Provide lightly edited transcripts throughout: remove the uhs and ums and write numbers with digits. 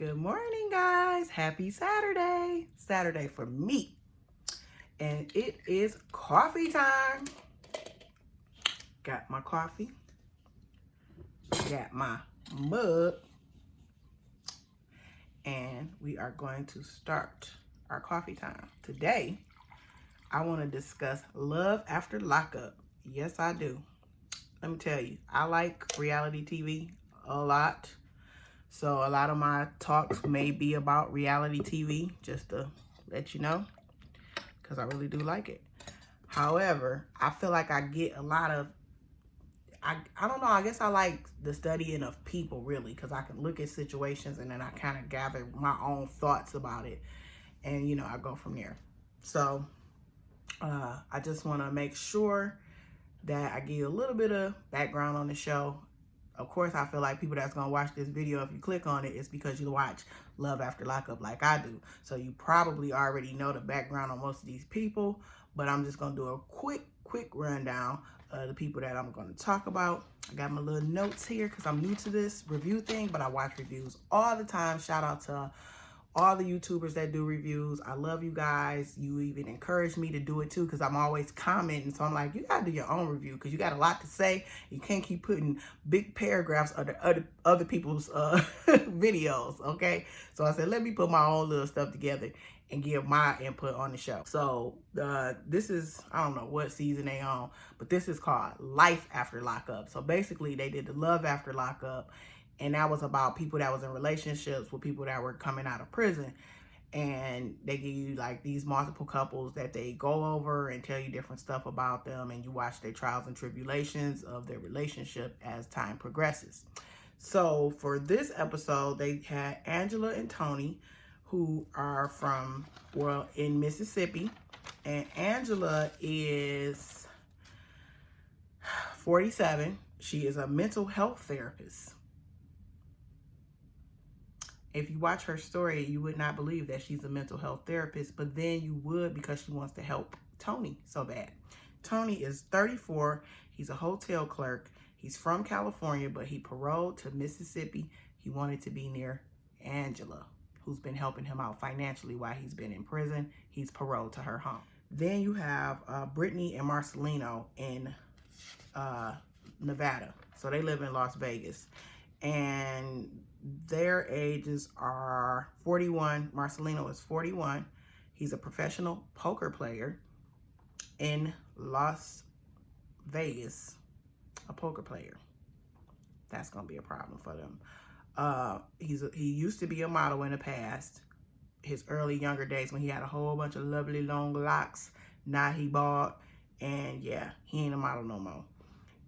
Good morning, guys. Happy Saturday. Saturday for me. And it is coffee time. Got my coffee. Got my mug. And we are going to start our coffee time. Today, I want to discuss love after lockup. Yes, I do. Let me tell you, I like reality TV a lot. So a lot of my talks may be about reality TV, just to let you know, because I really do like it. However, I feel like I get a lot of, I don't know, I guess I like the studying of people, really, because I can look at situations and then I kind of gather my own thoughts about it. And, you know, I go from there. So I just want to make sure that I give you a little bit of background on the show. Of course, I feel like people that's going to watch this video, if you click on it, it's because you watch Love After Lockup like I do. So you probably already know the background on most of these people, but I'm just going to do a quick rundown of the people that I'm going to talk about. I got my little notes here because I'm new to this review thing, but I watch reviews all the time. Shout out to all the YouTubers that do reviews. I love you guys. You even encourage me to do it too, because I'm always commenting. So I'm like, you gotta do your own review because you got a lot to say. You can't keep putting big paragraphs under other people's videos, okay? So I said, let me put my own little stuff together and give my input on the show. So this is, I don't know what season they on, but this is called Life After Lockup. So basically they did the Love After Lockup, and that was about people that was in relationships with people that were coming out of prison. And they give you like these multiple couples that they go over and tell you different stuff about them. And you watch their trials and tribulations of their relationship as time progresses. So for this episode, they had Angela and Tony, who are from, well, in Mississippi. And Angela is 47. She is a mental health therapist. If you watch her story, you would not believe that she's a mental health therapist, but then you would because she wants to help Tony so bad. Tony is 34. He's a hotel clerk. He's from California, but he paroled to Mississippi. He wanted to be near Angela, who's been helping him out financially while he's been in prison. He's paroled to her home. Then you have Brittany and Marcelino in Nevada. So they live in Las Vegas. And their ages are 41. Marcelino is 41. He's a professional poker player in Las Vegas. A poker player. That's going to be a problem for them. He used to be a model in the past. His early younger days when he had a whole bunch of lovely long locks. Now he bald. And yeah, he ain't a model no more.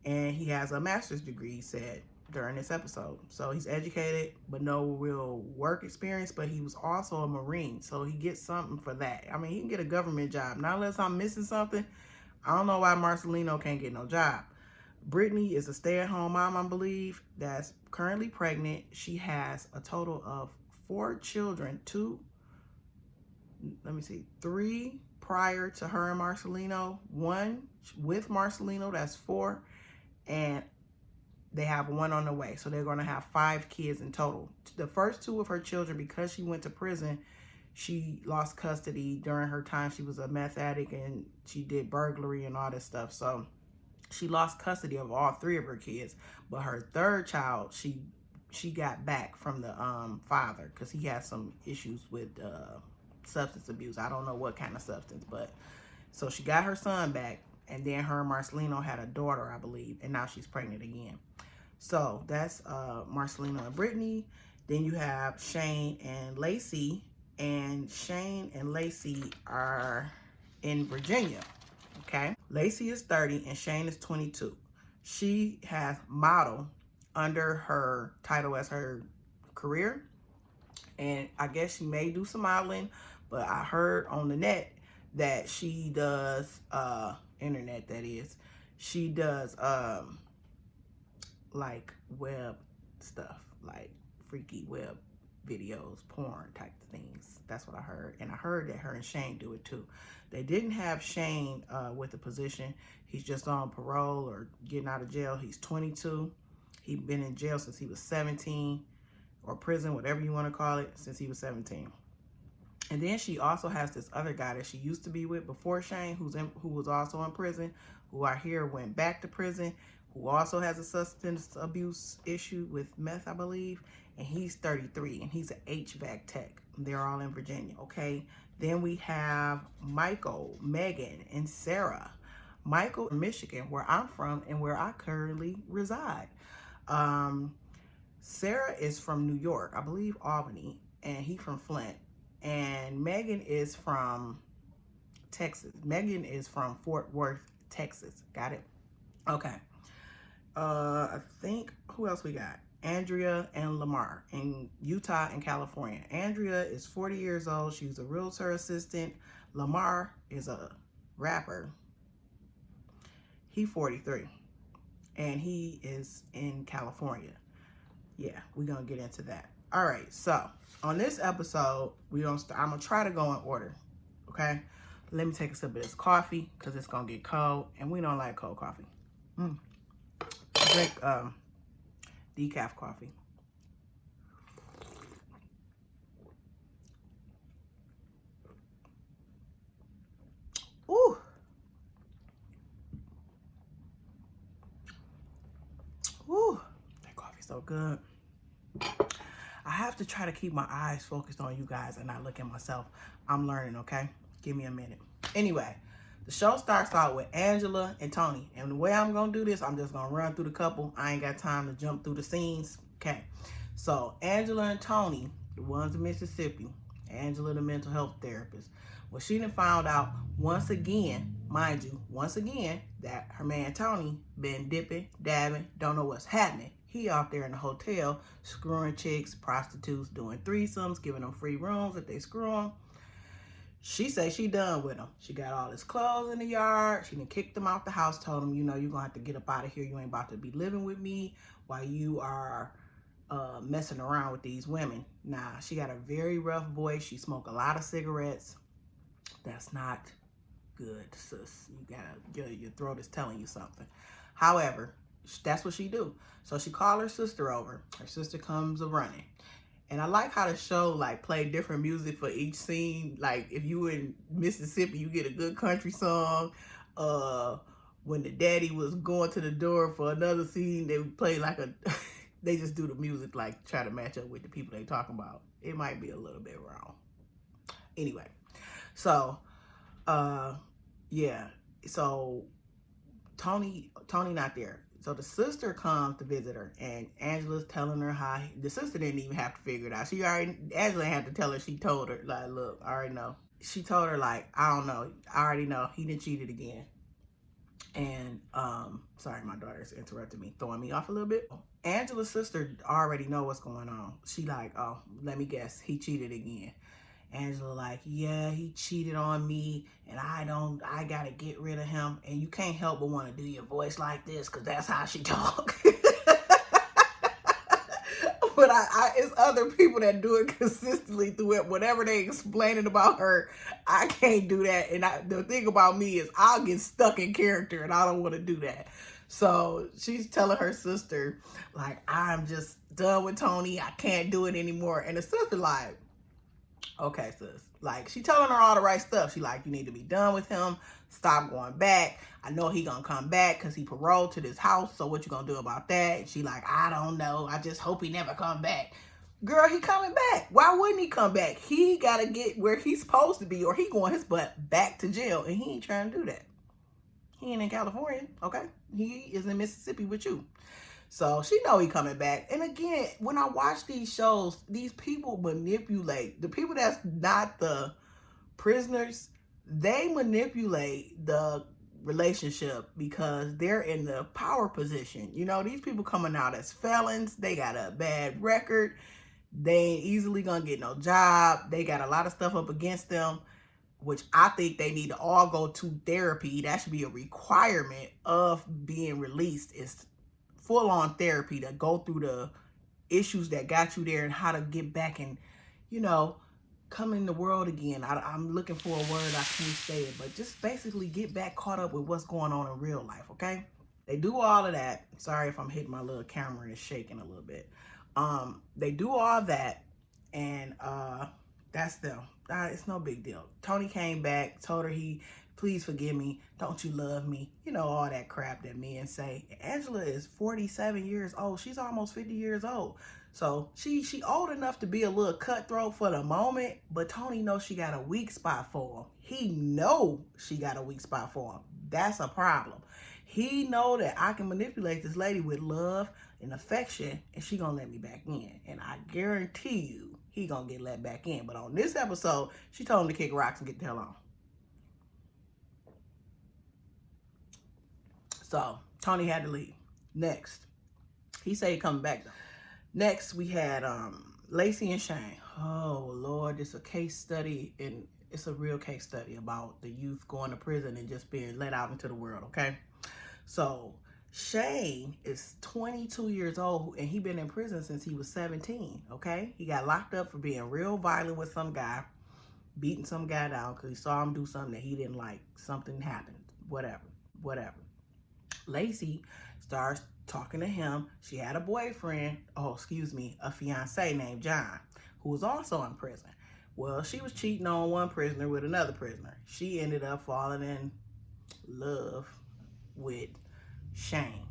And he has a master's degree, said during this episode. So he's educated, but no real work experience, but he was also a Marine. So he gets something for that. I mean, he can get a government job. Not unless I'm missing something. I don't know why Marcelino can't get no job. Brittany is a stay-at-home mom, I believe, that's currently pregnant. She has a total of 4 children, 3 prior to her and Marcelino, 1 with Marcelino, that's 4, and they have 1 on the way. So they're going to have 5 kids in total. The first 2 of her children, because she went to prison, she lost custody during her time. She was a meth addict and she did burglary and all this stuff. So she lost custody of all 3 of her kids. But her 3rd child, she got back from the father because he had some issues with substance abuse. I don't know what kind of substance, but so she got her son back. And then her and Marcelino had a daughter, I believe, and now she's pregnant again. So that's Marcelino and Brittany. Then you have Shane and Lacey. And Shane and Lacey are in Virginia, okay? Lacey is 30 and Shane is 22. She has model under her title as her career. And I guess she may do some modeling, but I heard on the net that she does, internet that is, she does like web stuff, like freaky web videos, porn type of things. That's what I heard. And I heard that her and Shane do it too. They didn't have Shane with a position. He's just on parole or getting out of jail. He's 22. He's been in jail since he was 17. or prison, whatever you want to call it, since he was 17. And then she also has this other guy that she used to be with before Shane, who was also in prison, who I hear went back to prison, who also has a substance abuse issue with meth, I believe. And he's 33, and he's an HVAC tech. They're all in Virginia, okay? Then we have Michael, Megan, and Sarah. Michael, Michigan, where I'm from and where I currently reside. Sarah is from New York, I believe Albany, and he from Flint. And Megan is from Texas. Megan is from Fort Worth, Texas. Got it? Okay. I think, who else we got? Andrea and Lamar in Utah and California. Andrea is 40 years old. She's a realtor assistant. Lamar is a rapper. He's 43. And he is in California. Yeah, we're going to get into that. All right, so on this episode, I'm going to try to go in order, okay? Let me take a sip of this coffee because it's going to get cold, and we don't like cold coffee. Drink decaf coffee. Ooh. Ooh, that coffee's so good. I have to try to keep my eyes focused on you guys and not look at myself. I'm learning, okay? Give me a minute. Anyway, the show starts out with Angela and Tony. And the way I'm going to do this, I'm just going to run through the couple. I ain't got time to jump through the scenes. Okay. So Angela and Tony, the ones in Mississippi. Angela, the mental health therapist. Well, she done found out once again, mind you, that her man Tony been dipping, dabbing, don't know what's happening. He out there in the hotel screwing chicks, prostitutes, doing threesomes, giving them free rooms if they screw them. She say she done with him. She got all his clothes in the yard. She done kicked him out the house, told him, you know, you're going to have to get up out of here. You ain't about to be living with me while you are messing around with these women. Nah, she got a very rough voice. She smoke a lot of cigarettes. That's not good, sis. Your throat is telling you something. However, that's what she do. So she called her sister over. Her sister comes a running. And I like how the show like play different music for each scene. Like if you in Mississippi, you get a good country song. When the daddy was going to the door for another scene, they would play like they just do the music like try to match up with the people they talking about. It might be a little bit wrong. Anyway, so yeah. So Tony not there. So the sister comes to visit her, and Angela's telling her how the sister didn't even have to figure it out. Angela had to tell her. She told her like, look, I already know. She told her like, I don't know. I already know he done cheated again. And sorry, my daughter's interrupted me, throwing me off a little bit. Angela's sister already know what's going on. She like, oh, let me guess, he cheated again. Angela like, yeah, he cheated on me, and I gotta get rid of him. And you can't help but want to do your voice like this, because that's how she talk. But it's other people that do it consistently through it. Whatever they explaining about her, I can't do that. And the thing about me is I'll get stuck in character, and I don't want to do that. So she's telling her sister, like, I'm just done with Tony. I can't do it anymore. And the sister like, okay, sis. Like, she telling her all the right stuff. She like, you need to be done with him. Stop going back. I know he gonna come back because he paroled to this house. So what you gonna do about that? And she like, I don't know. I just hope he never come back. Girl, he coming back. Why wouldn't he come back? He gotta get where he's supposed to be, or he going his butt back to jail. And he ain't trying to do that. He ain't in California, okay? He is in Mississippi with you. So she know he coming back. And again, when I watch these shows, these people manipulate. The people that's not the prisoners, they manipulate the relationship because they're in the power position. You know, these people coming out as felons. They got a bad record. They ain't easily gonna get no job. They got a lot of stuff up against them, which I think they need to all go to therapy. That should be a requirement of being released, is full-on therapy to go through the issues that got you there and how to get back and, you know, come in the world again. I'm looking for a word, I can't say it, but just basically get back caught up with what's going on in real life, okay? They do all of that. Sorry if I'm hitting my little camera and it's shaking a little bit. They do all that, and that's them. It's no big deal. Tony came back, told her please forgive me, don't you love me? You know, all that crap that men say. Angela is 47 years old. She's almost 50 years old. So she old enough to be a little cutthroat for the moment, but Tony knows she got a weak spot for him. He know she got a weak spot for him. That's a problem. He know that I can manipulate this lady with love and affection, and she gonna let me back in. And I guarantee you, he gonna get let back in. But on this episode, she told him to kick rocks and get the hell on. So Tony had to leave. Next, he said he coming back though. Next, we had Lacey and Shane. Oh Lord, it's a case study, and it's a real case study about the youth going to prison and just being let out into the world. Okay, so Shane is 22 years old, and he been in prison since he was 17. Okay, he got locked up for being real violent with some guy, beating some guy down because he saw him do something that he didn't like. Something happened. Whatever. Lacey starts talking to him. She had a boyfriend, a fiance named John, who was also in prison. Well, she was cheating on one prisoner with another prisoner. She ended up falling in love with Shane.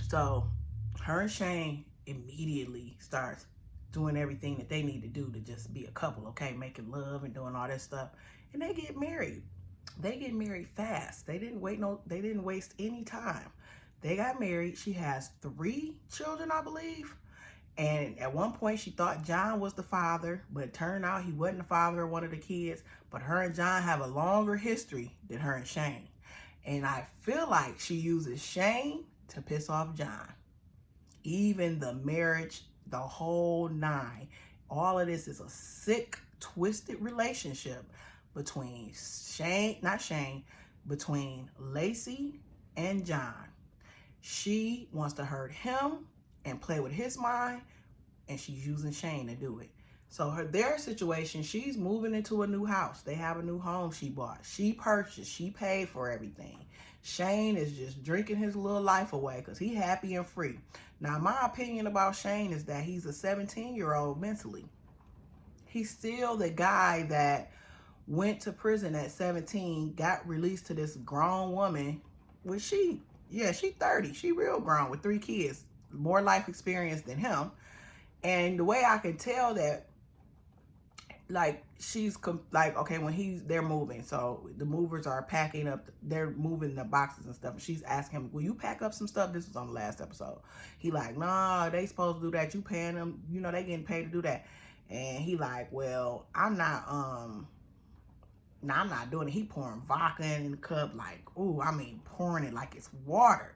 So her and Shane immediately starts doing everything that they need to do to just be a couple, okay? Making love and doing all that stuff. And they get married. They get married fast. They didn't waste any time. They got married. She has 3 children, I believe. And at one point she thought John was the father, but it turned out he wasn't the father of one of the kids. But her and John have a longer history than her and Shane. And I feel like she uses Shane to piss off John. Even the marriage, the whole 9. All of this is a sick, twisted relationship between between Lacey and John. She wants to hurt him and play with his mind, and she's using Shane to do it. So their situation, she's moving into a new house. They have a new home she bought. She purchased, she paid for everything. Shane is just drinking his little life away because he's happy and free. Now, my opinion about Shane is that he's a 17-year-old mentally. He's still the guy that went to prison at 17, got released to this grown woman. Well, she 30. She real grown with 3 kids, more life experience than him. And the way I can tell that, like, she's like, okay, when they're moving, so the movers are packing up, they're moving the boxes and stuff, and she's asking him, will you pack up some stuff? This was on the last episode. He like, nah, they supposed to do that. You paying them, you know, they getting paid to do that. And he like, well, I'm not doing it. He pouring vodka in the cup, like, pouring it like it's water.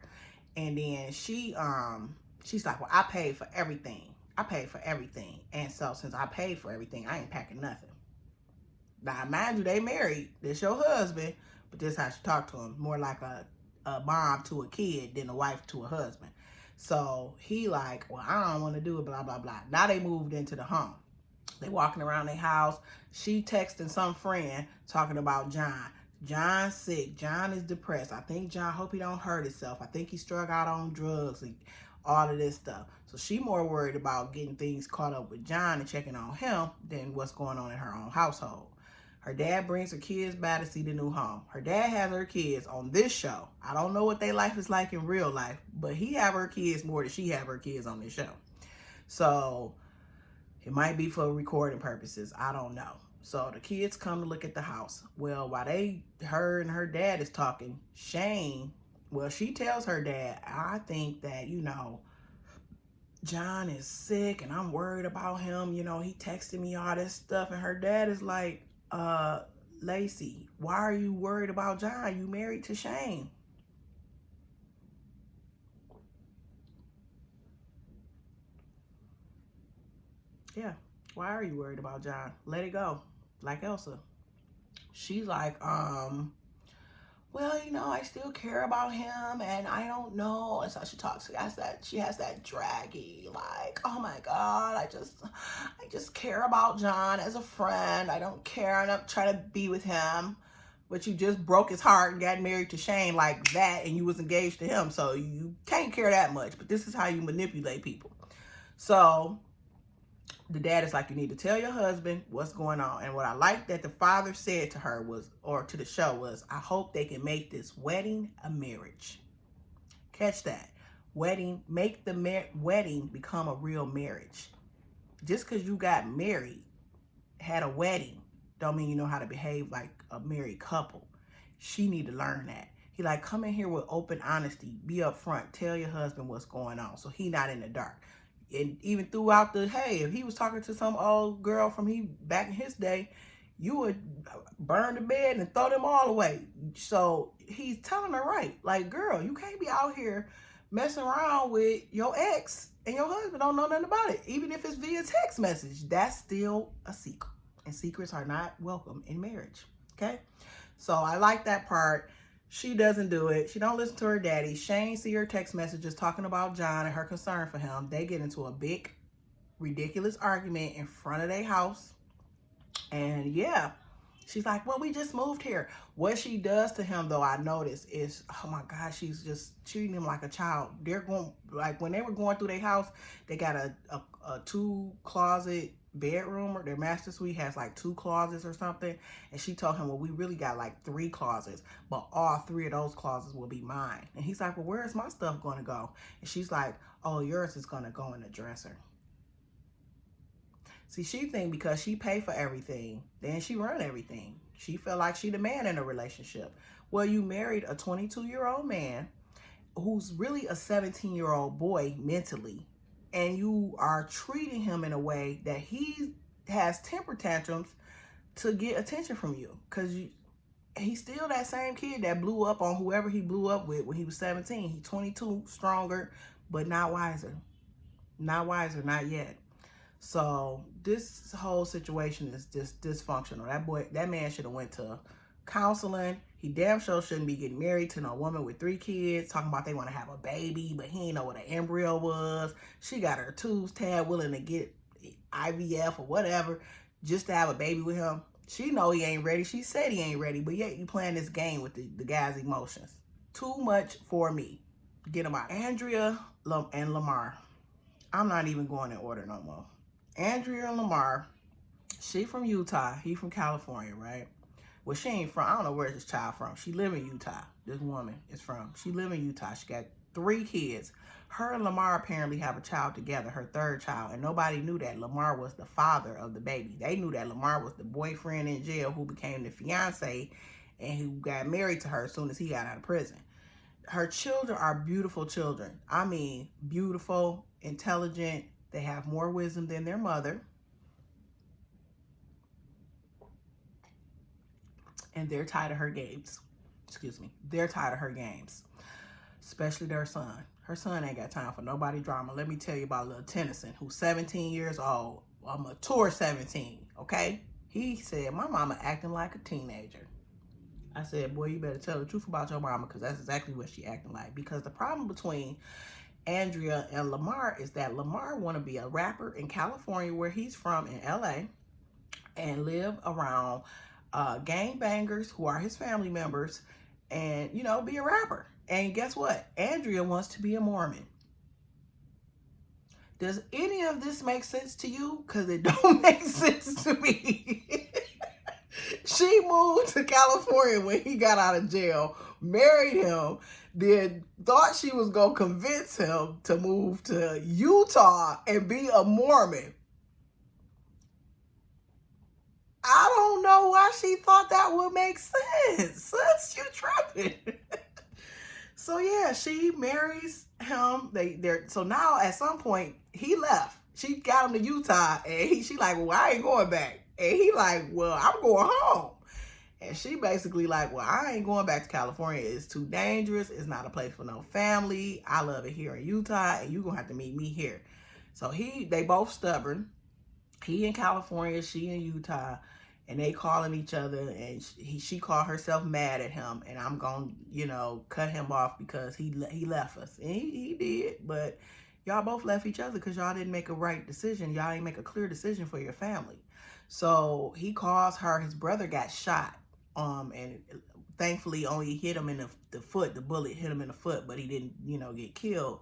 And then she's like, well, I paid for everything. And so since I paid for everything, I ain't packing nothing. Now, mind you, they married. This your husband, but this is how she talked to him. More like a mom to a kid than a wife to a husband. So he like, well, I don't want to do it, blah, blah, blah. Now they moved into the home. They walking around their house. She texting some friend talking about John. John's sick. John is depressed. I think John hope he don't hurt himself. I think he struck out on drugs and all of this stuff. So she more worried about getting things caught up with John and checking on him than what's going on in her own household. Her dad brings her kids back to see the new home. Her dad has her kids on this show. I don't know what their life is like in real life, but he have her kids more than she have her kids on this show. So it might be for recording purposes. I don't know. So the kids come to look at the house. Well, while her and her dad is talking, Shane, she tells her dad, I think that, John is sick and I'm worried about him. He texted me all this stuff. And her dad is like, Lacey, why are you worried about John? You married to Shane. Yeah. Why are you worried about John? Let it go. Like Elsa. She's like, I still care about him and I don't know. And so she talks, she has that draggy, like, oh my God, I just care about John as a friend. I don't care. I'm not trying to be with him. but you just broke his heart and got married to Shane like that, and you was engaged to him, so you can't care that much. But this is how you manipulate people. So the dad is like, you need to tell your husband what's going on. And what I like that the father said to her was, or to the show was, I hope they can make this wedding a marriage. Catch that. Wedding, make the wedding become a real marriage. Just because you got married, had a wedding, don't mean you know how to behave like a married couple. She need to learn that. He like, come in here with open honesty, be upfront, tell your husband what's going on, so he not in the dark. And even throughout the, hey, if he was talking to some old girl from back in his day, you would burn the bed and throw them all away. So he's telling her right, like, girl, you can't be out here messing around with your ex and your husband don't know nothing about it. Even if it's via text message, that's still a secret. And secrets are not welcome in marriage, okay? So I like that part. She doesn't do it. She don't listen to her daddy. Shane see her text messages talking about John and her concern for him. They get into a big, ridiculous argument in front of their house. And yeah, she's like, well, we just moved here. What she does to him, though, I noticed is, oh my God, she's just treating him like a child. They're going, like when they were going through their house, they got a 2-closet bedroom, or their master suite has like 2 closets or something. And she told him, well, we really got like 3 closets, but all 3 of those closets will be mine. And he's like, well, where is my stuff going to go? And she's like, oh, yours is going to go in the dresser. See, she think because she paid for everything, then she run everything. She felt like she the man in a relationship. Well, you married a 22-year-old man who's really a 17-year-old boy mentally, and you are treating him in a way that he has temper tantrums to get attention from you, because he's still that same kid that blew up on whoever he blew up with when he was 17. He's 22, stronger, but not wiser. Not wiser, not yet. So this whole situation is just dysfunctional. That man should have went to counseling. He damn sure shouldn't be getting married to no woman with 3 kids, talking about they want to have a baby, but he ain't know what an embryo was. She got her tubes tied, willing to get IVF or whatever, just to have a baby with him. She know he ain't ready. She said he ain't ready, but yet you playing this game with the guy's emotions. Too much for me. Get him out. Andrea and Lamar. I'm not even going in order no more. Andrea and Lamar, she from Utah, he from California, right? Well, she ain't from, I don't know where this child from. She live in Utah. This woman is from. She live in Utah. She got 3 kids. Her and Lamar apparently have a child together, her 3rd child, and nobody knew that Lamar was the father of the baby. They knew that Lamar was the boyfriend in jail who became the fiance and who got married to her as soon as he got out of prison. Her children are beautiful children. I mean, beautiful, intelligent. They have more wisdom than their mother. And they're tired of her games. Excuse me. They're tired of her games. Especially their son. Her son ain't got time for nobody drama. Let me tell you about little Tennyson, who's 17 years old. A mature 17, okay? He said, my mama acting like a teenager. I said, boy, you better tell the truth about your mama, because that's exactly what she acting like. Because the problem between Andrea and Lamar is that Lamar want to be a rapper in California, where he's from, in LA, and live around gangbangers who are his family members, and, you know, be a rapper. And guess what? Andrea wants to be a Mormon. Does any of this make sense to you? Because it don't make sense to me. She moved to California when he got out of jail, married him, then thought she was going to convince him to move to Utah and be a Mormon. I don't know why she thought that would make sense. Sis, you tripping. So yeah, she marries him. So now at some point he left. She got him to Utah, and she like, well, I ain't going back. And he like, well, I'm going home. And she basically like, well, I ain't going back to California. It's too dangerous. It's not a place for no family. I love it here in Utah, and you're going to have to meet me here. So they both stubborn. He in California, she in Utah, and they calling each other, and she called herself mad at him, and I'm going to, you know, cut him off because he left us. And he did, but y'all both left each other because y'all didn't make a right decision. Y'all didn't make a clear decision for your family. So he calls her, his brother got shot And thankfully only hit him in the foot. The bullet hit him in the foot, but he didn't, get killed.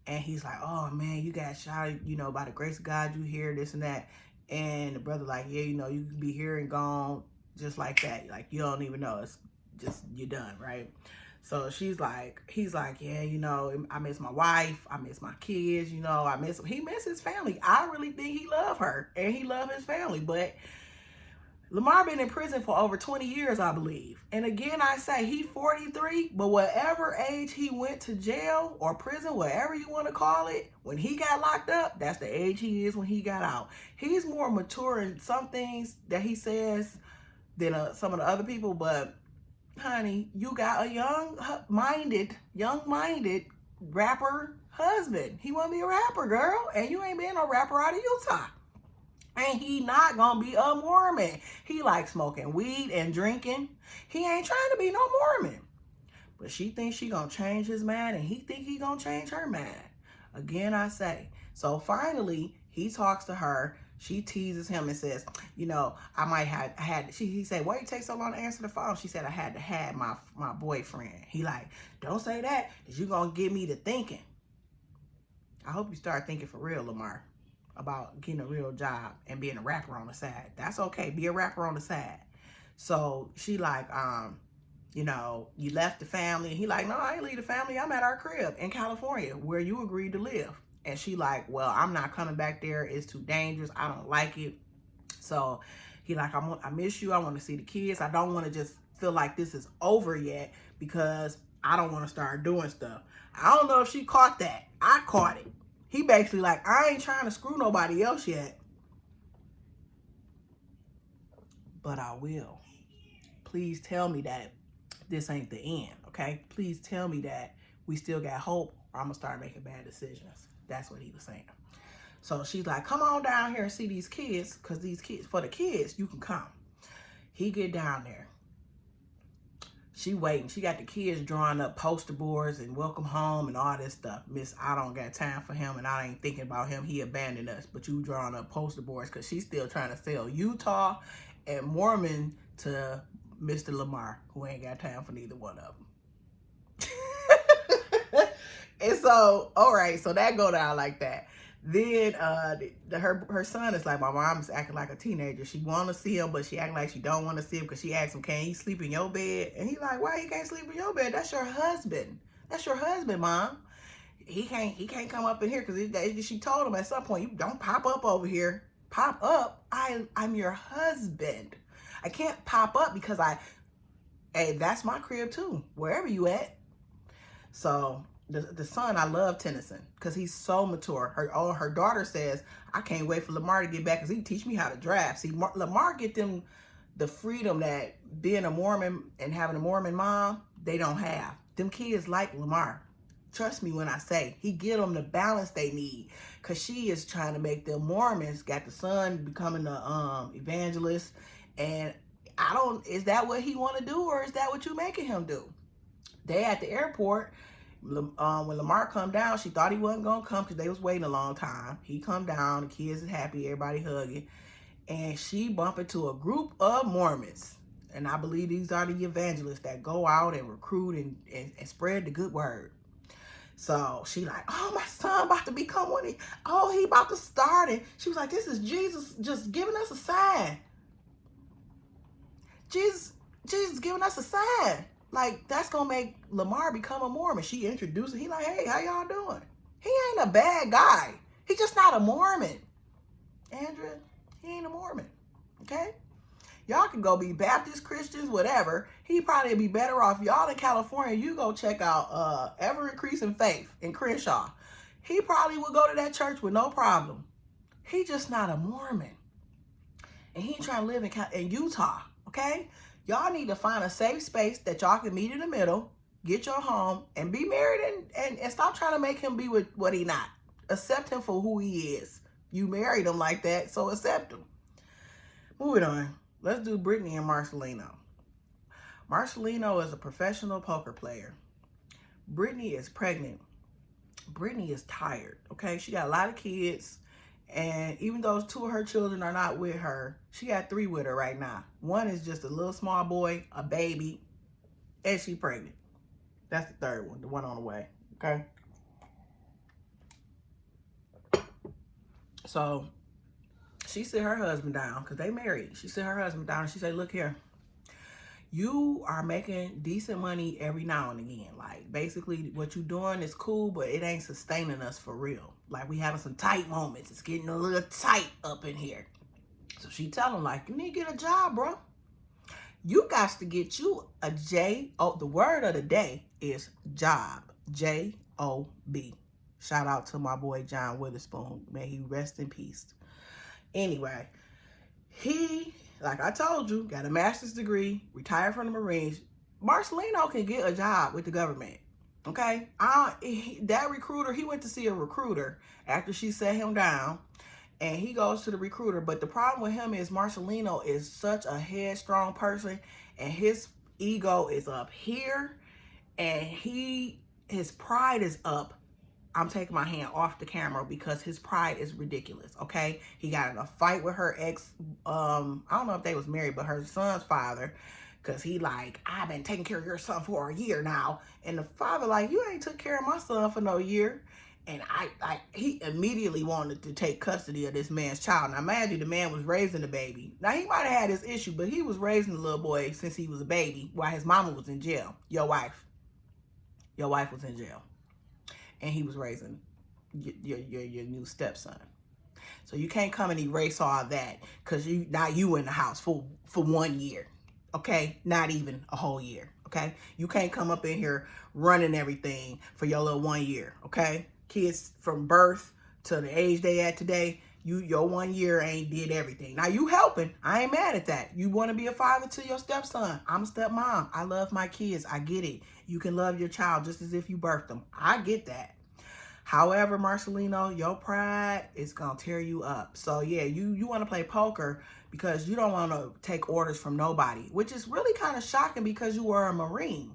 And he's like, oh man, you got shot, by the grace of God, you here, this and that. And the brother like, yeah, you can be here and gone just like that. Like, you don't even know. It's just, you're done, right? So he's like, yeah, I miss my wife. I miss my kids, I miss him. He miss his family. I really think he love her and he love his family. But Lamar been in prison for over 20 years, I believe. And again, I say he 43, but whatever age he went to jail or prison, whatever you want to call it, when he got locked up, that's the age he is when he got out. He's more mature in some things that he says than some of the other people. But honey, you got a young-minded rapper husband. He want to be a rapper, girl. And you ain't been no rapper out of Utah. And he not gonna be a Mormon. He like smoking weed and drinking. He ain't trying to be no Mormon. But she thinks she gonna change his mind, and he think he gonna change her mind. Again, I say. So finally, he talks to her. She teases him and says, I might have he said, why you take so long to answer the phone? She said, I had to have my boyfriend. He like, don't say that, because you gonna get me to thinking. I hope you start thinking for real, Lamar, about getting a real job and being a rapper on the side. That's okay. Be a rapper on the side. So she like, you left the family. And he like, no, I ain't leave the family. I'm at our crib in California where you agreed to live. And she like, well, I'm not coming back there. It's too dangerous. I don't like it. So he like, I miss you. I want to see the kids. I don't want to just feel like this is over yet because I don't want to start doing stuff. I don't know if she caught that. I caught it. He basically like, I ain't trying to screw nobody else yet, but I will. Please tell me that this ain't the end, okay? Please tell me that we still got hope, or I'm gonna start making bad decisions. That's what he was saying. So she's like, come on down here and see these kids, because for the kids, you can come. He get down there. She waiting. She got the kids drawing up poster boards and welcome home and all this stuff. Miss, I don't got time for him, and I ain't thinking about him. He abandoned us. But you drawing up poster boards because she's still trying to sell Utah and Mormon to Mr. Lamar, who ain't got time for neither one of them. And so, all right, so that go down like that. Then her son is like, my mom's acting like a teenager. She want to see him, but she acting like she don't want to see him because she asked him, can he sleep in your bed? And he like, why he can't sleep in your bed? That's your husband. That's your husband, Mom. He can't come up in here because she told him at some point, you don't pop up over here. Pop up. I'm your husband. I can't pop up because hey, that's my crib too, wherever you at. So the son, I love Tennyson because he's so mature. Her daughter says, I can't wait for Lamar to get back because he teach me how to drive. See, Lamar get them the freedom that being a Mormon and having a Mormon mom, they don't have. Them kids like Lamar. Trust me when I say, he get them the balance they need, because she is trying to make them Mormons. Got the son becoming the evangelist, and is that what he want to do, or is that what you making him do? They at the airport. When Lamar come down, she thought he wasn't gonna come because they was waiting a long time. He come down, the kids is happy, everybody hugging, and she bump into a group of Mormons. And I believe these are the evangelists that go out and recruit and spread the good word. So she like, oh, my son about to become one. He about to start it. She was like, this is Jesus just giving us a sign. Jesus giving us a sign. Like, that's going to make Lamar become a Mormon. She introduced him. He like, hey, how y'all doing? He ain't a bad guy. He just not a Mormon. Andrea, he ain't a Mormon. Okay? Y'all can go be Baptist, Christians, whatever. He probably be better off. Y'all in California, you go check out Ever Increasing Faith in Crenshaw. He probably would go to that church with no problem. He just not a Mormon. And he ain't trying to live in Utah. Okay? Y'all need to find a safe space that y'all can meet in the middle, get your home, and be married, and stop trying to make him be with what he not. Accept him for who he is. You married him like that, so accept him. Moving on. Let's do Brittany and Marcelino. Marcelino is a professional poker player. Brittany is pregnant. Brittany is tired, okay? She got a lot of kids, And even though 2 of her children are not with her, she got 3 with her right now. One is just a little small boy, a baby, and she pregnant. That's the 3rd one, the one on the way, okay? So she sit her husband down, because they married. She sit her husband down and she said, look here, you are making decent money every now and again. Like, basically, what you doing is cool, but it ain't sustaining us for real. Like, we having some tight moments. It's getting a little tight up in here. So she tell him, like, you need to get a job, bro. You got to get you a the word of the day is job. J-O-B. Shout out to my boy John Witherspoon. May he rest in peace. Anyway, he, like I told you, got a master's degree, retired from the Marines. Marcelino can get a job with the government, okay? That recruiter, he went to see a recruiter after she set him down, and he goes to the recruiter. But the problem with him is Marcelino is such a headstrong person, and his ego is up here, and his pride is up. I'm taking my hand off the camera because his pride is ridiculous, okay? He got in a fight with her ex, I don't know if they was married, but her son's father, because he like, I've been taking care of your son for a year now. And the father like, you ain't took care of my son for no year. And he immediately wanted to take custody of this man's child. Now, mind you, the man was raising the baby. Now, he might have had his issue, but he was raising the little boy since he was a baby while his mama was in jail. Your wife was in jail. And he was raising your new stepson. So you can't come and erase all that because now you in the house for 1 year, okay? Not even a whole year, okay? You can't come up in here running everything for your little 1 year, okay? Kids from birth to the age they at today, your 1 year ain't did everything. Now you helping. I ain't mad at that. You want to be a father to your stepson. I'm a stepmom. I love my kids. I get it. You can love your child just as if you birthed them. I get that. However, Marcelino, your pride is going to tear you up. So, yeah, you want to play poker because you don't want to take orders from nobody, which is really kind of shocking because you were a Marine.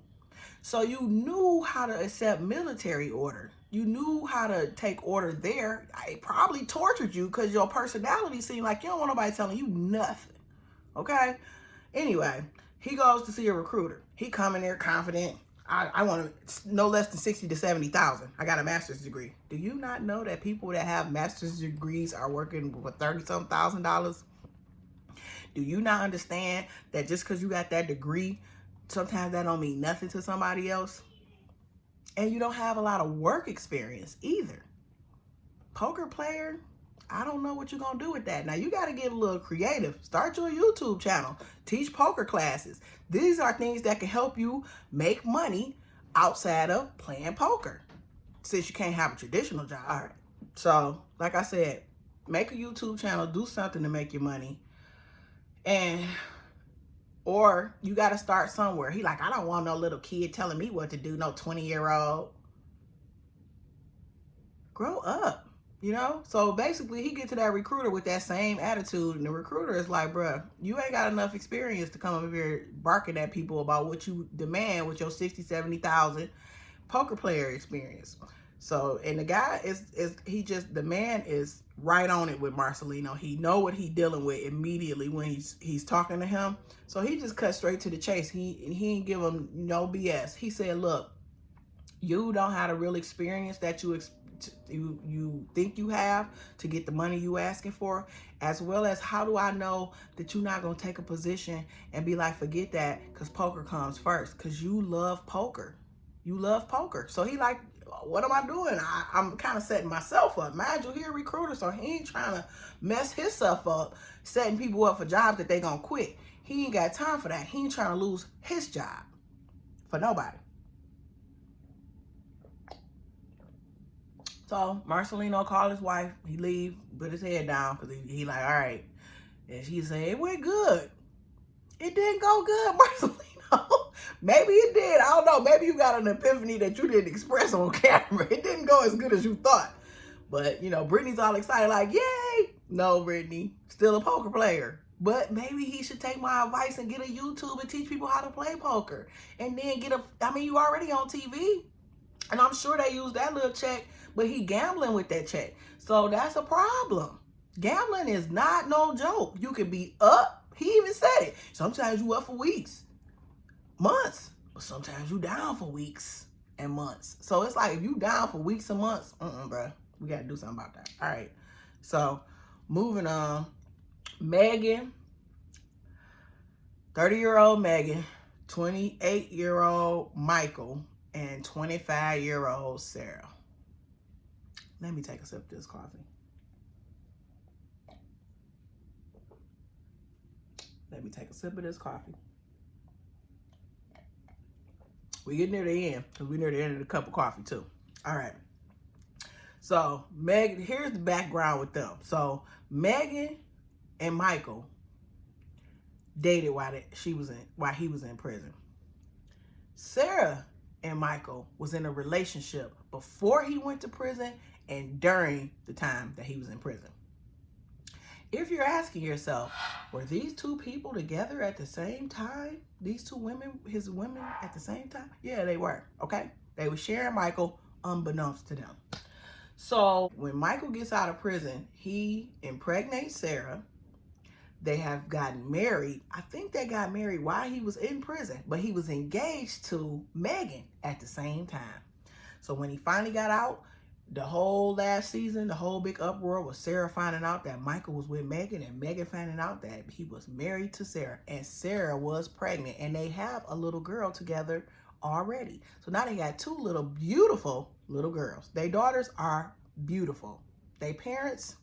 So you knew how to accept military order. You knew how to take order there. It probably tortured you because your personality seemed like you don't want nobody telling you nothing. Okay? Anyway, he goes to see a recruiter. He come in there confident. I want no less than 60 to 70,000. I got a master's degree. Do you not know that people that have master's degrees are working for $30-some thousand? Do you not understand that just because you got that degree, sometimes that don't mean nothing to somebody else? And you don't have a lot of work experience either. Poker player, I don't know what you're going to do with that. Now, you got to get a little creative. Start your YouTube channel. Teach poker classes. These are things that can help you make money outside of playing poker, since you can't have a traditional job. All right. So, like I said, make a YouTube channel. Do something to make your money. Or you got to start somewhere. He like, I don't want no little kid telling me what to do, no 20-year-old. Grow up. You know, so basically he get to that recruiter with that same attitude, and the recruiter is like, bruh, you ain't got enough experience to come over here barking at people about what you demand with your 60, 70,000 poker player experience. So, and the guy the man is right on it with Marcelino. He know what he dealing with immediately when he's talking to him. So he just cut straight to the chase. He ain't give him no BS. He said, look, you don't have the real experience that you think you have to get the money you asking for, as well as how do I know that you're not going to take a position and be like, forget that, because poker comes first, because you love poker. You love poker. So he like, what am I doing? I'm kind of setting myself up. Mind you, he a recruiter, so he ain't trying to mess himself up, setting people up for jobs that they going to quit. He ain't got time for that. He ain't trying to lose his job for nobody. So Marcelino called his wife. He leave, put his head down, because he like, all right. And she said, it went good. It didn't go good, Marcelino. Maybe it did. I don't know. Maybe you got an epiphany that you didn't express on camera. It didn't go as good as you thought. But, you know, Brittany's all excited like, yay. No, Brittany, still a poker player. But maybe he should take my advice and get a YouTube and teach people how to play poker. And then you already on TV. And I'm sure they use that little check, but he gambling with that check. So that's a problem. Gambling is not no joke. You could be up. He even said it. Sometimes you up for weeks, months, but sometimes you down for weeks and months. So it's like if you down for weeks and months, bro, we got to do something about that. All right. So moving on. Megan, 30-year-old Megan, 28-year-old Michael, and 25-year-old Sarah. Let me take a sip of this coffee. Let me take a sip of this coffee. We get near the end, because we're near the end of the cup of coffee too. All right. So Megan, here's the background with them. So Megan and Michael dated while he was in prison. Sarah and Michael was in a relationship before he went to prison and during the time that he was in prison. If you're asking yourself, were these two people together at the same time? These two women, his women at the same time? Yeah, they were, okay? They were sharing Michael unbeknownst to them. So when Michael gets out of prison, he impregnates Sarah. They have gotten married. I think they got married while he was in prison, but he was engaged to Megan at the same time. So when he finally got out, the whole last season, the whole big uproar was Sarah finding out that Michael was with Megan and Megan finding out that he was married to Sarah and Sarah was pregnant and they have a little girl together already. So now they got two little beautiful little girls. Their daughters are beautiful. They parents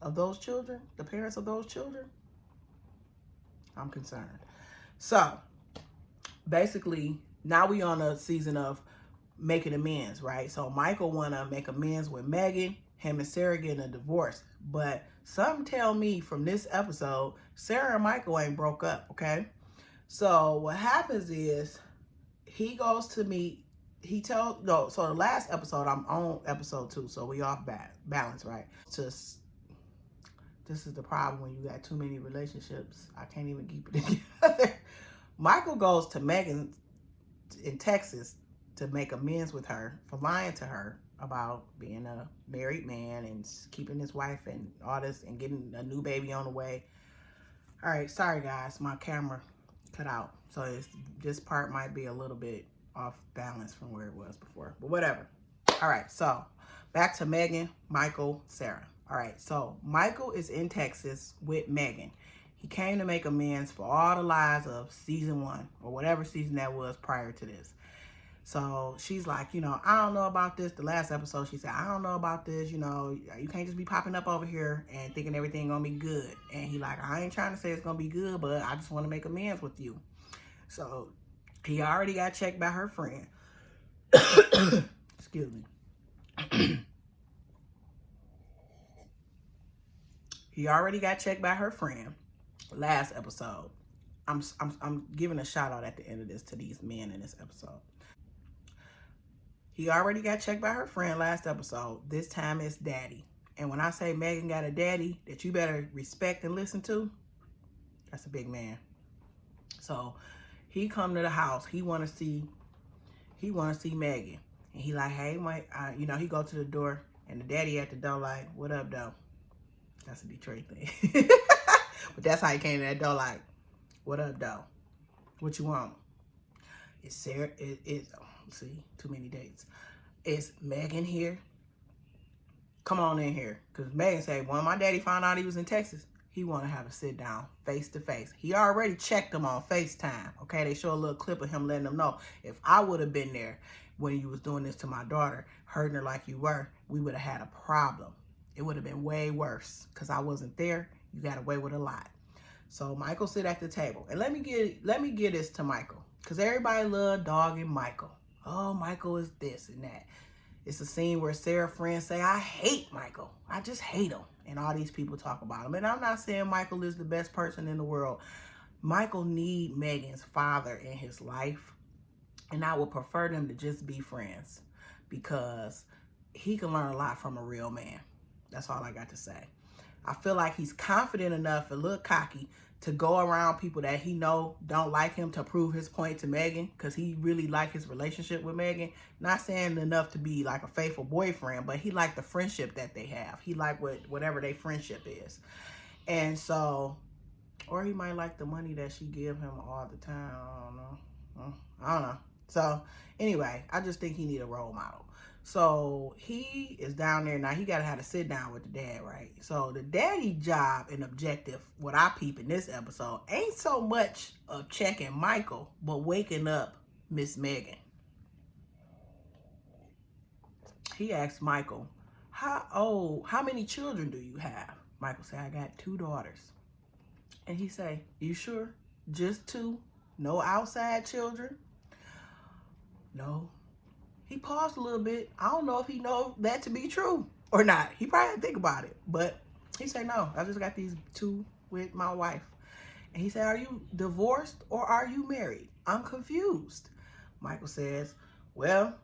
of those children, the parents of those children, I'm concerned. So basically now we on a season of making amends, right? So Michael wanna make amends with Megan, him and Sarah getting a divorce. But some tell me from this episode, Sarah and Michael ain't broke up, okay? So what happens is he goes to meet, so the last episode, I'm on episode 2, so we off balance, right? This is the problem when you got too many relationships. I can't even keep it together. Michael goes to Megan in Texas to make amends with her for lying to her about being a married man and keeping his wife and all this and getting a new baby on the way. All right, sorry guys, my camera cut out. So this part might be a little bit off balance from where it was before, but whatever. All right, so back to Megan, Michael, Sarah. All right, so Michael is in Texas with Megan. He came to make amends for all the lies of season 1 or whatever season that was prior to this. So she's like, I don't know about this. The last episode, she said, I don't know about this. You can't just be popping up over here and thinking everything gonna be good. And he like, I ain't trying to say it's gonna be good, but I just want to make amends with you. So he already got checked by her friend. Excuse me. He already got checked by her friend last episode. I'm giving a shout out at the end of this to these men in this episode. He already got checked by her friend last episode. This time it's daddy. And when I say Megan got a daddy that you better respect and listen to, that's a big man. So he come to the house. He want to see Megan. And he like, hey, Mike, he go to the door and the daddy at the door like, what up, though? That's a Detroit thing. But that's how he came to that door like, what up, though? What you want? It's Sarah, see, too many dates. Is Megan here? Come on in here. Because Megan said, when my daddy found out he was in Texas, he want to have a sit down face to face. He already checked him on FaceTime. Okay, they show a little clip of him letting them know, if I would have been there when you was doing this to my daughter, hurting her like you were, we would have had a problem. It would have been way worse because I wasn't there. You got away with a lot. So Michael sit at the table. And let me get this to Michael. Because everybody love dogging Michael. Oh, Michael is this and that. It's a scene where Sarah's friends say, I hate Michael. I just hate him. And all these people talk about him. And I'm not saying Michael is the best person in the world. Michael need Megan's father in his life. And I would prefer them to just be friends. Because he can learn a lot from a real man. That's all I got to say. I feel like he's confident enough, a little cocky, to go around people that he know don't like him to prove his point to Megan, because he really like his relationship with Megan. Not saying enough to be like a faithful boyfriend, but he like the friendship that they have. He like whatever their friendship is. And so, or he might like the money that she give him all the time. I don't know. So anyway, I just think he need a role model. So he is down there now. He got to have to sit down with the dad, right? So the daddy job and objective, what I peep in this episode, ain't so much of checking Michael, but waking up Miss Megan. He asked Michael, how many children do you have? Michael said, I got 2 daughters. And he say, you sure? Just 2? No outside children? No. He paused a little bit. I don't know if he knows that to be true or not. He probably didn't think about it. But he said, no, I just got these 2 with my wife. And he said, are you divorced or are you married? I'm confused. Michael says, well,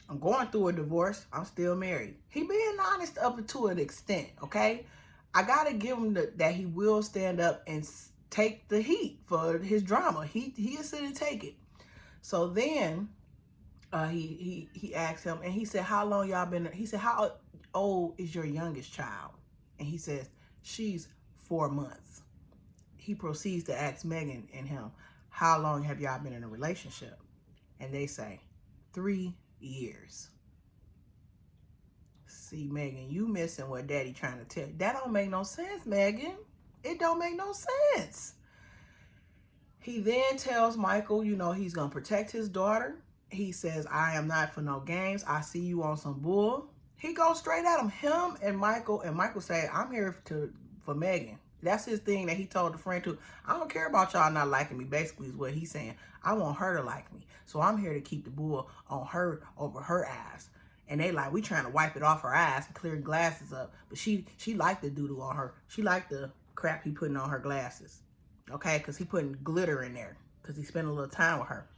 I'm going through a divorce. I'm still married. He being honest up to an extent, okay? I got to give him that he will stand up and take the heat for his drama. He'll sit and take it. So then he asked him, and he said, how long y'all been? He said, how old is your youngest child? And he says, she's 4 months. He proceeds to ask Megan and him, how long have y'all been in a relationship? And they say, 3 years. See, Megan, you missing what daddy trying to tell you. That don't make no sense, Megan. It don't make no sense. He then tells Michael, you know, he's going to protect his daughter. He says, I am not for no games. I see you on some bull. He goes straight at him and Michael say, I'm here for Megan. That's his thing that he told the friend too. I don't care about y'all not liking me, basically is what he's saying. I want her to like me. So I'm here to keep the bull on her over her ass. And they like, we trying to wipe it off her ass and clear glasses up. But she liked the doo-doo on her. She liked the crap he putting on her glasses. Okay, because he putting glitter in there. Because he spent a little time with her.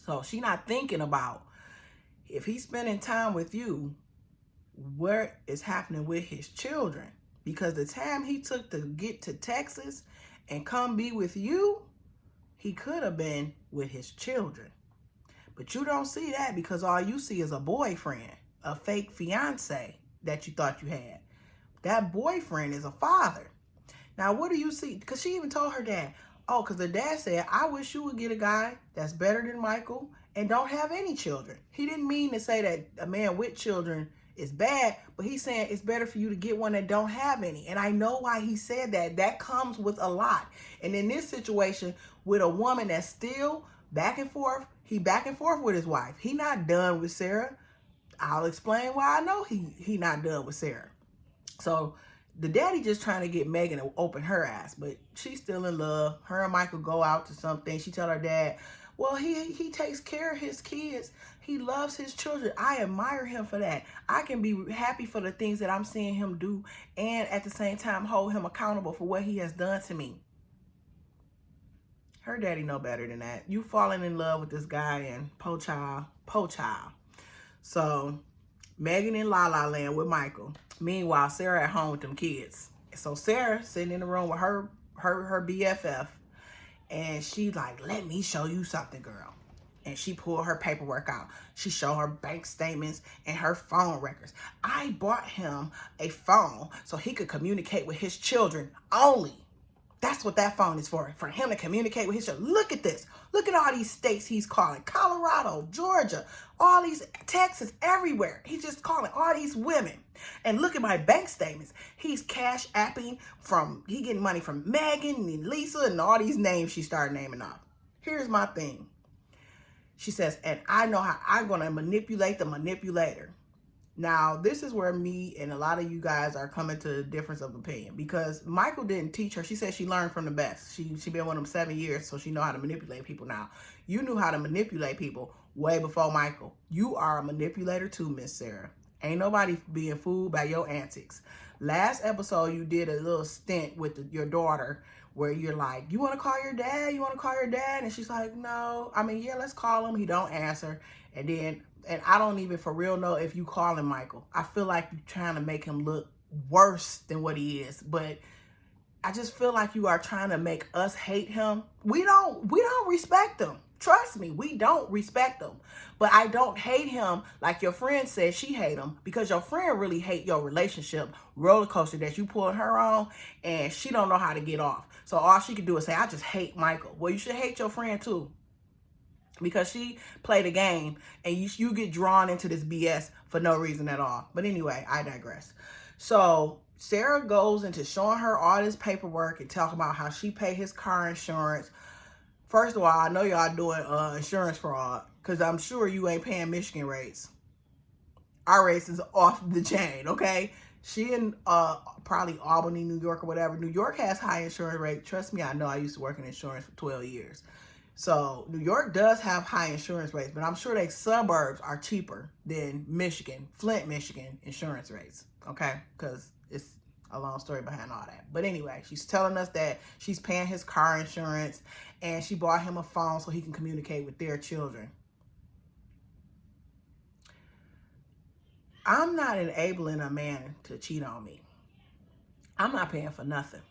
So she not thinking about, if he's spending time with you, what is happening with his children? Because the time he took to get to Texas and come be with you, he could have been with his children. But you don't see that because all you see is a boyfriend, a fake fiance that you thought you had. That boyfriend is a father. Now, what do you see? Because she even told her dad, oh, because the dad said, I wish you would get a guy that's better than Michael and don't have any children. He didn't mean to say that a man with children is bad, but he's saying it's better for you to get one that don't have any. And I know why he said that. That comes with a lot. And in this situation, with a woman that's still back and forth, he back and forth with his wife. He not done with Sarah. I'll explain why I know he not done with Sarah. So the daddy just trying to get Megan to open her ass, but she's still in love. Her and Michael go out to something. She tell her dad, well, he takes care of his kids. He loves his children. I admire him for that. I can be happy for the things that I'm seeing him do and at the same time hold him accountable for what he has done to me. Her daddy know better than that. You falling in love with this guy and po child. So Megan in La La Land with Michael. Meanwhile, Sarah at home with them kids. So Sarah sitting in the room with her BFF, and she like, let me show you something, girl. And she pulled her paperwork out. She showed her bank statements and her phone records. I bought him a phone so he could communicate with his children only. That's what that phone is for him to communicate with his children. Look at this. Look at all these states he's calling. Colorado, Georgia, all these, Texas, everywhere. He's just calling all these women. And look at my bank statements. He's cash apping he getting money from Megan and Lisa and all these names she started naming off. Here's my thing. She says, and I know how I'm going to manipulate the manipulator. Now, this is where me and a lot of you guys are coming to a difference of opinion, because Michael didn't teach her. She said she learned from the best. She been with him 7 years, so she know how to manipulate people now. You knew how to manipulate people way before Michael. You are a manipulator too, Miss Sarah. Ain't nobody being fooled by your antics. Last episode, you did a little stint with your daughter where you're like, you want to call your dad? You want to call your dad? And she's like, no. I mean, yeah, let's call him. He don't answer. And I don't even for real know if you calling Michael. I feel like you're trying to make him look worse than what he is. But I just feel like you are trying to make us hate him. We don't respect him. Trust me, we don't respect him. But I don't hate him like your friend said she hate him, because your friend really hate your relationship roller coaster that you pulled her on, and she don't know how to get off. So all she could do is say, I just hate Michael. Well, you should hate your friend too, because she played a game and you get drawn into this BS for no reason at all. But anyway, I digress. So Sarah goes into showing her all this paperwork and talking about how she paid his car insurance. First of all, I know y'all doing insurance fraud, because I'm sure you ain't paying Michigan rates. Our rates is off the chain, okay? She in probably Albany, New York, or whatever. New York has high insurance rate. Trust me, I know. I used to work in insurance for 12 years. So New York does have high insurance rates, but I'm sure they suburbs are cheaper than Michigan, Flint, Michigan insurance rates, okay? Because it's a long story behind all that. But anyway, she's telling us that she's paying his car insurance, and she bought him a phone so he can communicate with their children. I'm not enabling a man to cheat on me. I'm not paying for nothing.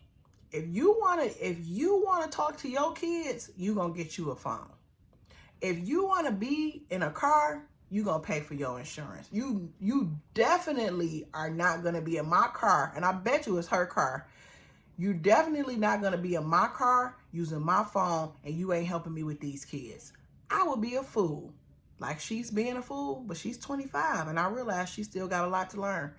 If you wanna talk to your kids, you gonna get you a phone. If you wanna be in a car, you gonna pay for your insurance. You definitely are not gonna be in my car, and I bet you it's her car. You definitely not gonna be in my car using my phone, and you ain't helping me with these kids. I would be a fool. Like she's being a fool, but she's 25, and I realize she still got a lot to learn.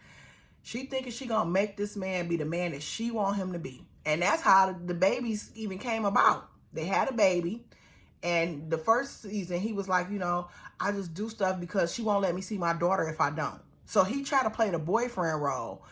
She thinking she gonna make this man be the man that she want him to be. And that's how the babies even came about. They had a baby, and the first season he was like, you know, I just do stuff because she won't let me see my daughter if I don't. So he tried to play the boyfriend role,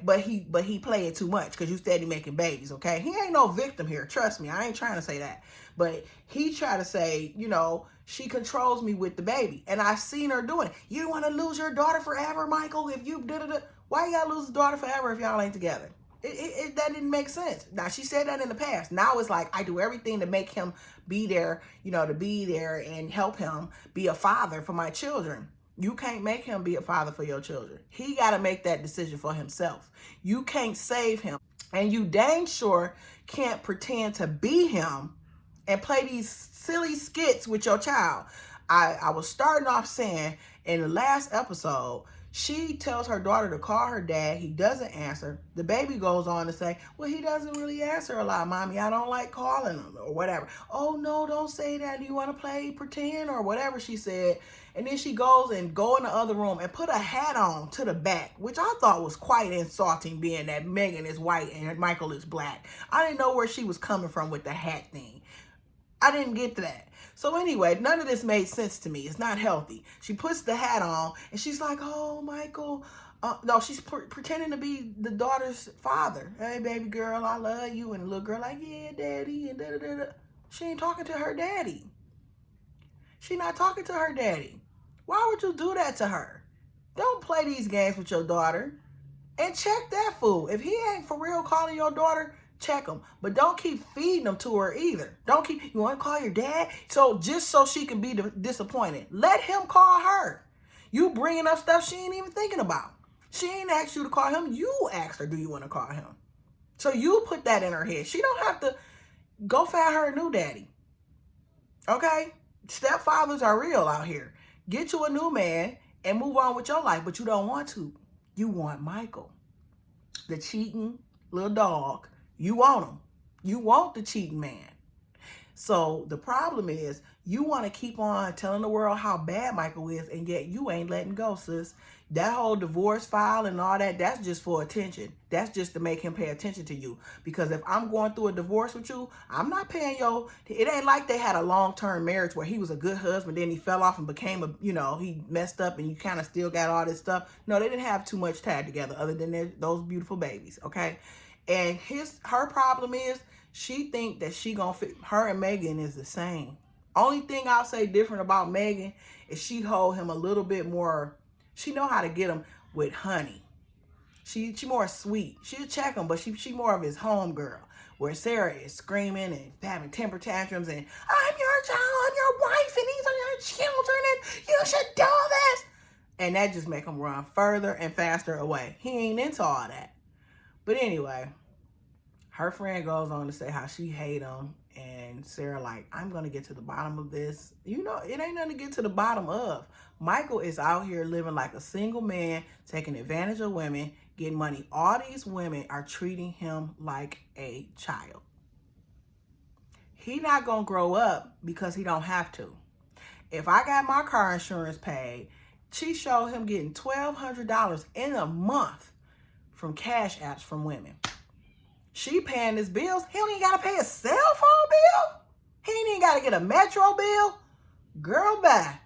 but he played it too much, because you steady making babies, okay? He ain't no victim here, trust me. I ain't trying to say that. But he tried to say, you know, she controls me with the baby. And I seen her doing it. You want to lose your daughter forever, Michael? If you did it, why you gotta lose his daughter forever if y'all ain't together? That didn't make sense. Now, she said that in the past. Now it's like, I do everything to make him be there, you know, to be there and help him be a father for my children. You can't make him be a father for your children. He got to make that decision for himself. You can't save him. And you dang sure can't pretend to be him and play these silly skits with your child. I was starting off saying in the last episode, she tells her daughter to call her dad. He doesn't answer. The baby goes on to say, well, he doesn't really answer a lot, Mommy. I don't like calling him, or whatever. Oh, no, don't say that. Do you want to play pretend, or whatever she said? And then she goes and go in the other room and put a hat on to the back, which I thought was quite insulting, being that Megan is white and Michael is black. I didn't know where she was coming from with the hat thing. I didn't get that. So anyway, none of this made sense to me. It's not healthy. She puts the hat on and she's like, oh, Michael. No, she's pretending to be the daughter's father. Hey, baby girl, I love you. And the little girl like, yeah, daddy. And da-da-da-da. She ain't talking to her daddy. She not talking to her daddy. Why would you do that to her? Don't play these games with your daughter. And check that fool. If he ain't for real calling your daughter, check him. But don't keep feeding them to her either. Don't keep, you want to call your dad? So just so she can be disappointed. Let him call her. You bringing up stuff she ain't even thinking about. She ain't asked you to call him. You asked her, do you want to call him? So you put that in her head. She don't have to go find her a new daddy. Okay? Stepfathers are real out here. Get you a new man and move on with your life, but you don't want to. You want Michael, the cheating little dog. You want him. You want the cheating man. So the problem is you want to keep on telling the world how bad Michael is, and yet you ain't letting go, sis. That whole divorce file and all that, that's just for attention. That's just to make him pay attention to you. Because if I'm going through a divorce with you, I'm not paying your... It ain't like they had a long-term marriage where he was a good husband, then he fell off and became a, you know, he messed up and you kind of still got all this stuff. No, they didn't have too much tied together other than those beautiful babies, okay? And her problem is she think that she gonna fit. Her and Megan is the same. Only thing I'll say different about Megan is she hold him a little bit more. She know how to get him with honey. She more sweet. She'll check him, but she more of his home girl. Where Sarah is screaming and having temper tantrums and I'm your child, I'm your wife, and these are your children, and you should do this. And that just make him run further and faster away. He ain't into all that. But anyway, her friend goes on to say how she hate him. And Sarah like, I'm going to get to the bottom of this. You know, it ain't nothing to get to the bottom of. Michael is out here living like a single man, taking advantage of women, getting money. All these women are treating him like a child. He not going to grow up because he don't have to. If I got my car insurance paid, she showed him getting $1,200 in a month from cash apps from women. She paying his bills. He don't even got to pay a cell phone bill. He ain't even got to get a Metro bill. Girl, bye.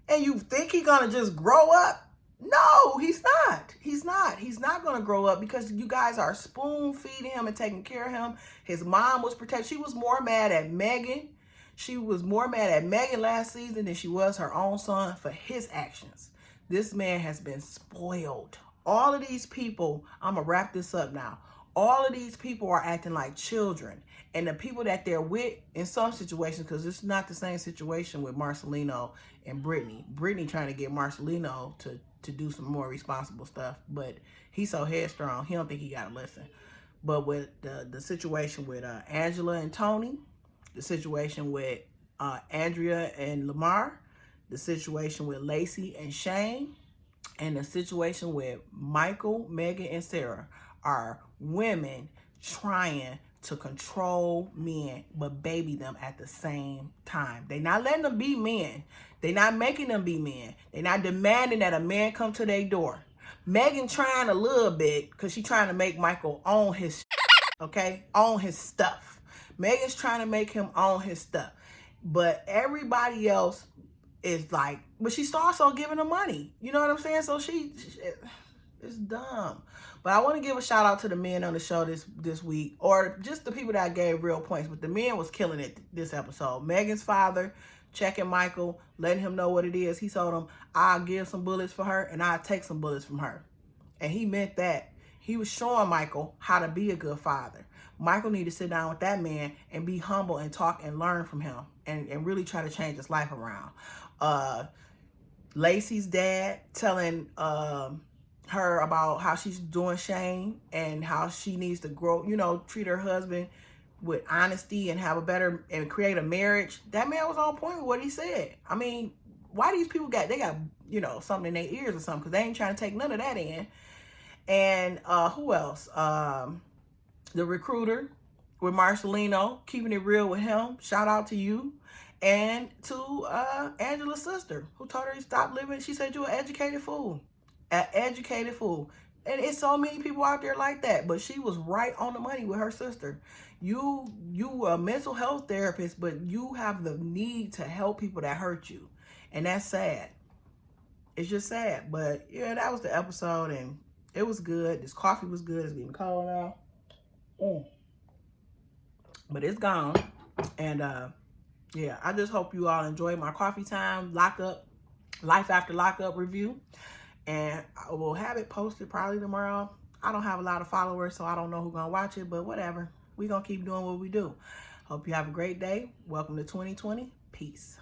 And you think he going to just grow up? No, he's not. He's not. He's not going to grow up because you guys are spoon feeding him and taking care of him. His mom was protected. She was more mad at Megan. She was more mad at Megan last season than she was her own son for his actions. This man has been spoiled. All of these people, I'm going to wrap this up now. All of these people are acting like children. And the people that they're with in some situations, because it's not the same situation with Marcelino and Brittany. Brittany trying to get Marcelino to do some more responsible stuff. But he's so headstrong, he don't think he got to listen. But with the situation with Angela and Tony, the situation with Andrea and Lamar, the situation with Lacey and Shane, and the situation with Michael, Megan, and Sarah are women trying to control men but baby them at the same time. They're not letting them be men. They're not making them be men. They're not demanding that a man come to their door. Megan trying a little bit because she's trying to make Michael own his okay? Own his stuff. Megan's trying to make him own his stuff. But everybody else is like, but she's also giving him money. You know what I'm saying? So it's dumb. But I want to give a shout out to the men on the show this week, or just the people that gave real points. But the men was killing it this episode. Megan's father checking Michael, letting him know what it is. He told him, I'll give some bullets for her and I'll take some bullets from her. And he meant that. He was showing Michael how to be a good father. Michael needed to sit down with that man and be humble and talk and learn from him and really try to change his life around. Lacey's dad telling her about how she's doing Shane and how she needs to grow, you know, treat her husband with honesty and have a better and create a marriage. That man was on point with what he said. I mean, why these people got, you know, something in their ears or something, because they ain't trying to take none of that in. And who else? The recruiter with Marcelino, keeping it real with him. Shout out to you. And to Angela's sister, who told her to stop living. She said, you're an educated fool. An educated fool. And it's so many people out there like that. But she was right on the money with her sister. You a mental health therapist, but you have the need to help people that hurt you. And that's sad. It's just sad. But yeah, that was the episode. And it was good. This coffee was good. It's getting cold now. But it's gone. And yeah, I just hope you all enjoyed my coffee time lockup, life after lockup review. And I will have it posted probably tomorrow. I don't have a lot of followers, so I don't know who's going to watch it, but whatever. We're going to keep doing what we do. Hope you have a great day. Welcome to 2020. Peace.